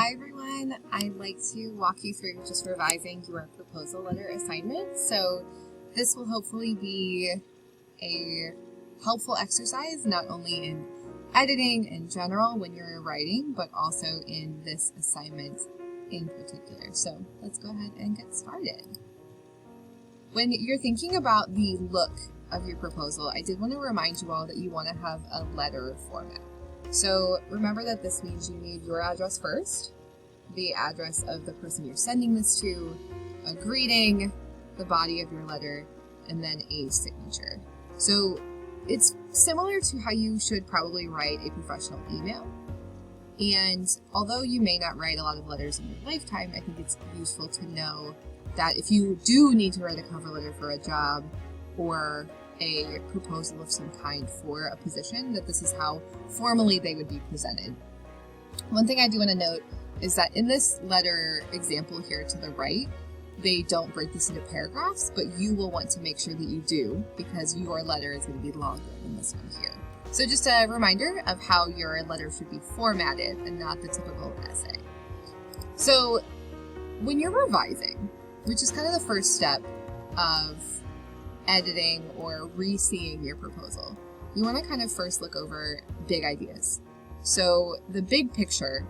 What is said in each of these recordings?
Hi everyone, I'd like to walk you through just revising your proposal letter assignment. So this will hopefully be a helpful exercise, not only in editing in general when you're writing, but also in this assignment in particular. So let's go ahead and get started. When you're thinking about the look of your proposal, I did want to remind you all that you want to have a letter format. So remember that this means you need your address first, the address of the person you're sending this to, a greeting, the body of your letter, and then a signature. So it's similar to how you should probably write a professional email. And although you may not write a lot of letters in your lifetime, I think it's useful to know that if you do need to write a cover letter for a job or a proposal of some kind for a position, that this is how formally they would be presented. One thing I do want to note is that in this letter example here to the right, they don't break this into paragraphs, but you will want to make sure that you do because your letter is going to be longer than this one here. So just a reminder of how your letter should be formatted and not the typical essay. So when you're revising, which is kind of the first step of editing or re-seeing your proposal, you want to kind of first look over big ideas. So the big picture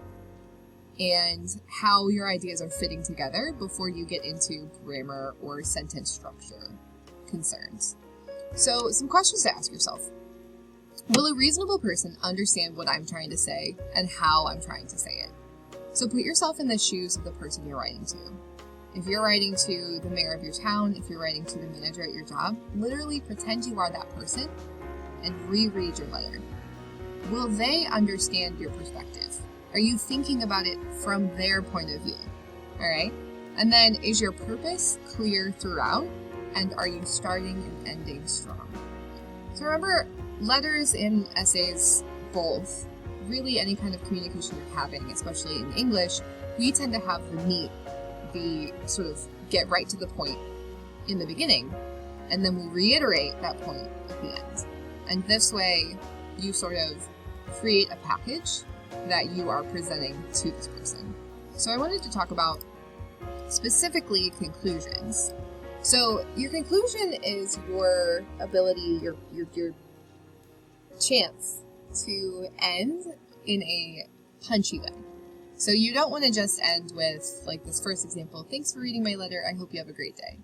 and how your ideas are fitting together before you get into grammar or sentence structure concerns. So some questions to ask yourself. Will a reasonable person understand what I'm trying to say and how I'm trying to say it? So put yourself in the shoes of the person you're writing to. If you're writing to the mayor of your town, if you're writing to the manager at your job, literally pretend you are that person and reread your letter. Will they understand your perspective? Are you thinking about it from their point of view? All right. And then is your purpose clear throughout? And are you starting and ending strong? So remember, letters and essays, both, really any kind of communication you're having, especially in English, we tend to have the meat, the sort of get right to the point in the beginning, and then we reiterate that point at the end. And this way, you sort of create a package that you are presenting to this person. So I wanted to talk about specifically conclusions. So your conclusion is your ability, your chance to end in a punchy way. So you don't want to just end with, like this first example, thanks for reading my letter, I hope you have a great day.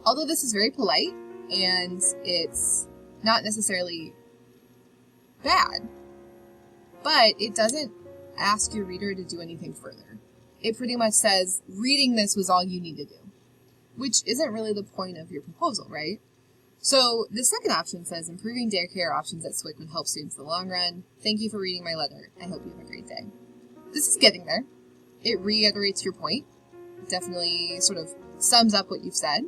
Although this is very polite and it's not necessarily bad, but it doesn't ask your reader to do anything further. It pretty much says, reading this was all you need to do, which isn't really the point of your proposal, right? So the second option says, improving daycare options at SWIC would help students in the long run. Thank you for reading my letter. I hope you have a great day. This is getting there. It reiterates your point. It definitely sort of sums up what you've said.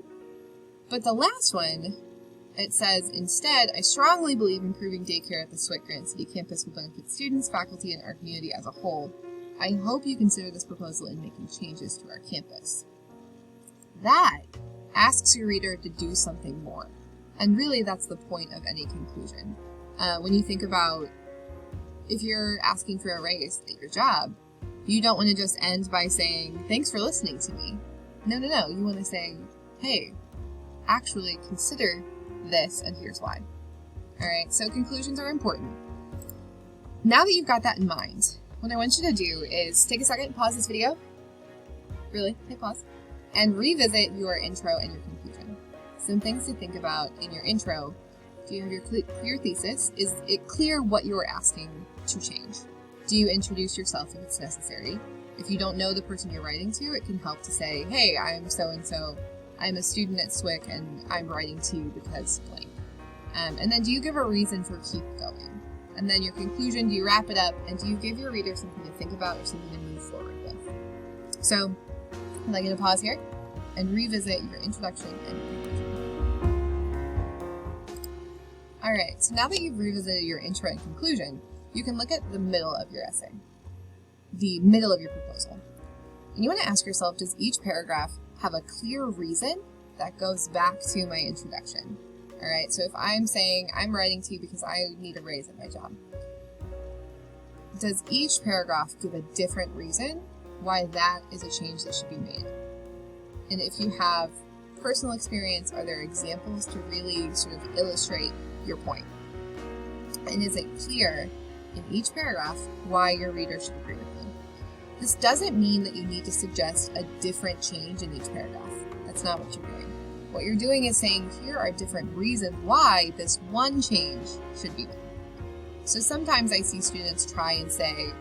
But the last one, it says, instead, I strongly believe improving daycare at the SWIC Granite City campus will benefit students, faculty, and our community as a whole. I hope you consider this proposal in making changes to our campus. That asks your reader to do something more. And really, that's the point of any conclusion. When you think about if you're asking for a raise at your job, you don't want to just end by saying, thanks for listening to me. No. You want to say, hey, actually consider this and here's why. All right, so conclusions are important. Now that you've got that in mind, what I want you to do is take a second, pause this video. Really, hit pause. And revisit your intro and your conclusion. Some things to think about in your intro. Do you have your clear thesis? Is it clear what you're asking to change? Do you introduce yourself if it's necessary? If you don't know the person you're writing to, it can help to say, hey, I'm so-and-so. I'm a student at SWIC and I'm writing to you because blank. And then do you give a reason for keep going? And then your conclusion, do you wrap it up? And do you give your reader something to think about or something to move forward with? So I'm going to pause here and revisit your introduction and your conclusion. All right, so now that you've revisited your intro and conclusion, you can look at the middle of your essay, the middle of your proposal. And you want to ask yourself, does each paragraph have a clear reason that goes back to my introduction? All right, so if I'm saying I'm writing to you because I need a raise at my job, does each paragraph give a different reason why that is a change that should be made. And if you have personal experience, are there examples to really sort of illustrate your point? And is it clear in each paragraph why your reader should agree with you? This doesn't mean that you need to suggest a different change in each paragraph. That's not what you're doing. What you're doing is saying, here are different reasons why this one change should be made. So sometimes I see students try and say,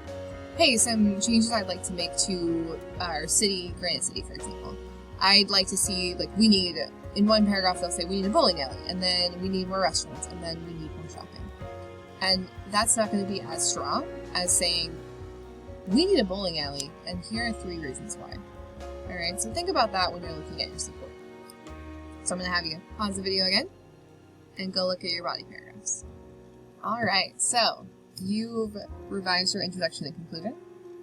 hey, some changes I'd like to make to our city, Granite City, for example. I'd like to see, like, we need, in one paragraph they'll say we need a bowling alley, and then we need more restaurants, and then we need more shopping. And that's not going to be as strong as saying, we need a bowling alley, and here are 3 reasons why. Alright, so think about that when you're looking at your support. So I'm going to have you pause the video again, and go look at your body paragraphs. Alright, so you've revised your introduction and conclusion,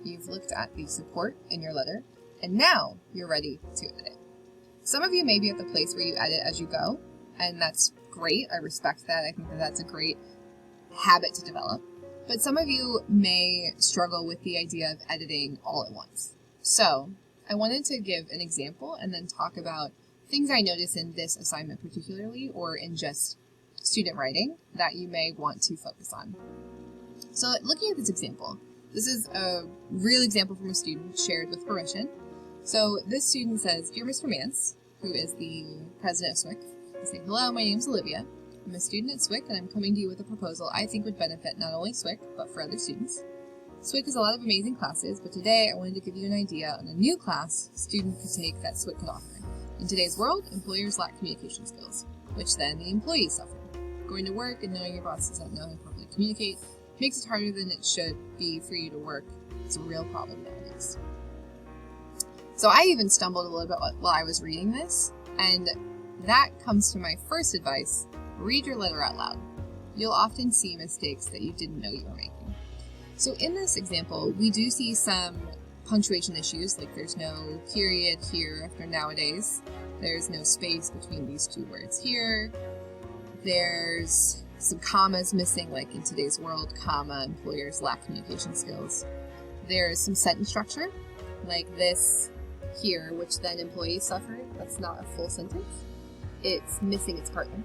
you've looked at the support in your letter, and now you're ready to edit. Some of you may be at the place where you edit as you go, and that's great. I respect that. I think that that's a great habit to develop. But some of you may struggle with the idea of editing all at once. So I wanted to give an example and then talk about things I notice in this assignment particularly, or in just student writing, that you may want to focus on. So looking at this example, this is a real example from a student shared with permission. So this student says, Dear Mr. Mance, who is the president of SWIC, I say, hello, my name's Olivia. I'm a student at SWIC, and I'm coming to you with a proposal I think would benefit not only SWIC, but for other students. SWIC has a lot of amazing classes, but today I wanted to give you an idea on a new class a student could take that SWIC could offer. In today's world, employers lack communication skills, which then the employees suffer. Going to work and knowing your boss doesn't know how to properly communicate makes it harder than it should be for you to work. It's a real problem nowadays. So I even stumbled a little bit while I was reading this, and that comes to my first advice: read your letter out loud. You'll often see mistakes that you didn't know you were making. So in this example, we do see some punctuation issues, like there's no period here after nowadays, there's no space between these 2 words here, there's some commas missing, like in today's world, comma, employers lack communication skills. There's some sentence structure, like this here, which then employees suffer. That's not a full sentence. It's missing its partner.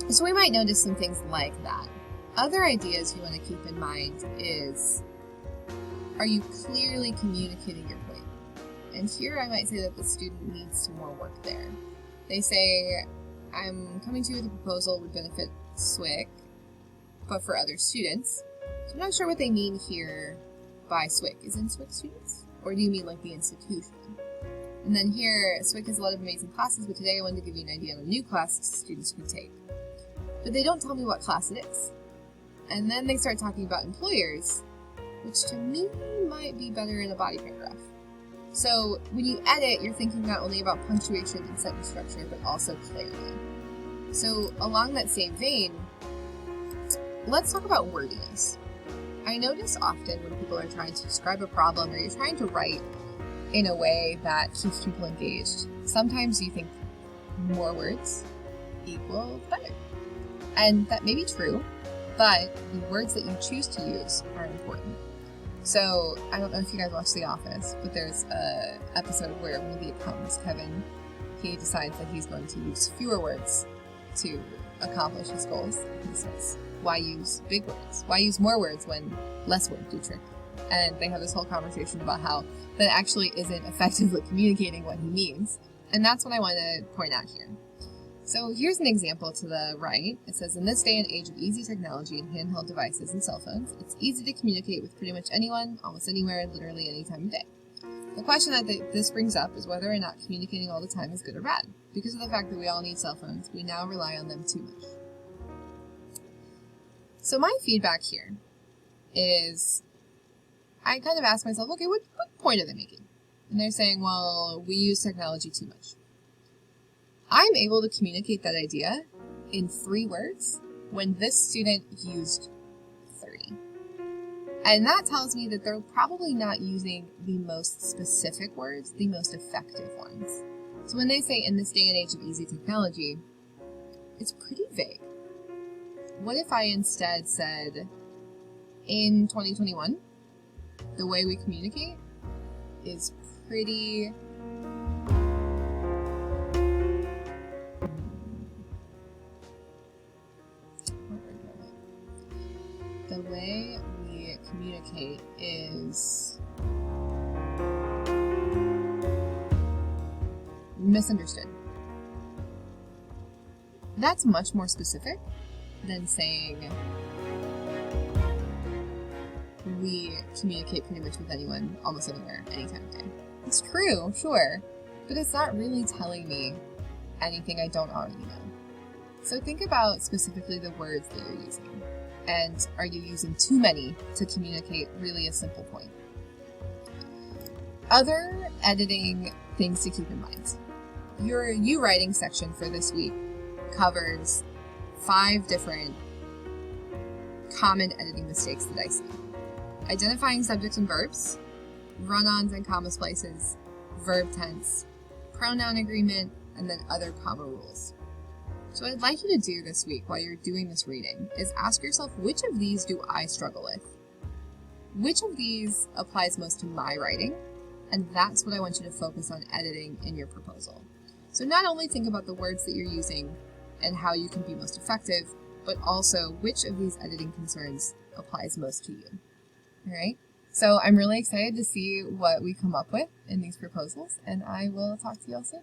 So we might notice some things like that. Other ideas you want to keep in mind is, are you clearly communicating your point? And here I might say that the student needs some more work there. They say, I'm coming to you with a proposal would benefit SWIC, but for other students. So I'm not sure what they mean here by SWIC. Is it SWIC students? Or do you mean like the institution? And then here, SWIC has a lot of amazing classes, but today I wanted to give you an idea on a new class students could take. But they don't tell me what class it is. And then they start talking about employers, which to me might be better in a body paragraph. So when you edit, you're thinking not only about punctuation and sentence structure, but also clarity. So along that same vein, let's talk about wordiness. I notice often when people are trying to describe a problem, or you're trying to write in a way that keeps people engaged, sometimes you think more words equal better. And that may be true, but the words that you choose to use are important. So, I don't know if you guys watch The Office, but there's an episode where one of the accountants, Kevin, he decides that he's going to use fewer words to accomplish his goals. He says, why use big words? Why use more words when less words do trick? And they have this whole conversation about how that actually isn't effectively communicating what he means. And that's what I want to point out here. So here's an example to the right. It says, in this day and age of easy technology and handheld devices and cell phones, it's easy to communicate with pretty much anyone, almost anywhere, literally any time of day. The question that this brings up is whether or not communicating all the time is good or bad. Because of the fact that we all need cell phones, we now rely on them too much. So my feedback here is, I kind of ask myself, okay, what point are they making? And they're saying, well, we use technology too much. I'm able to communicate that idea in 3 words when this student used 30. And that tells me that they're probably not using the most specific words, the most effective ones. So when they say in this day and age of easy technology, it's pretty vague. What if I instead said in 2021, the way we communicate is pretty the way we communicate is misunderstood. That's much more specific than saying we communicate pretty much with anyone, almost anywhere, any time of day. It's true, sure, but it's not really telling me anything I don't already know. So think about specifically the words that you're using. And are you using too many to communicate really a simple point? Other editing things to keep in mind. Your You Writing section for this week covers 5 different common editing mistakes that I see. Identifying subjects and verbs, run-ons and comma splices, verb tense, pronoun agreement, and then other comma rules. So what I'd like you to do this week while you're doing this reading is ask yourself, which of these do I struggle with? Which of these applies most to my writing? And that's what I want you to focus on editing in your proposal. So not only think about the words that you're using and how you can be most effective, but also which of these editing concerns applies most to you. All right? So I'm really excited to see what we come up with in these proposals, and I will talk to you all soon.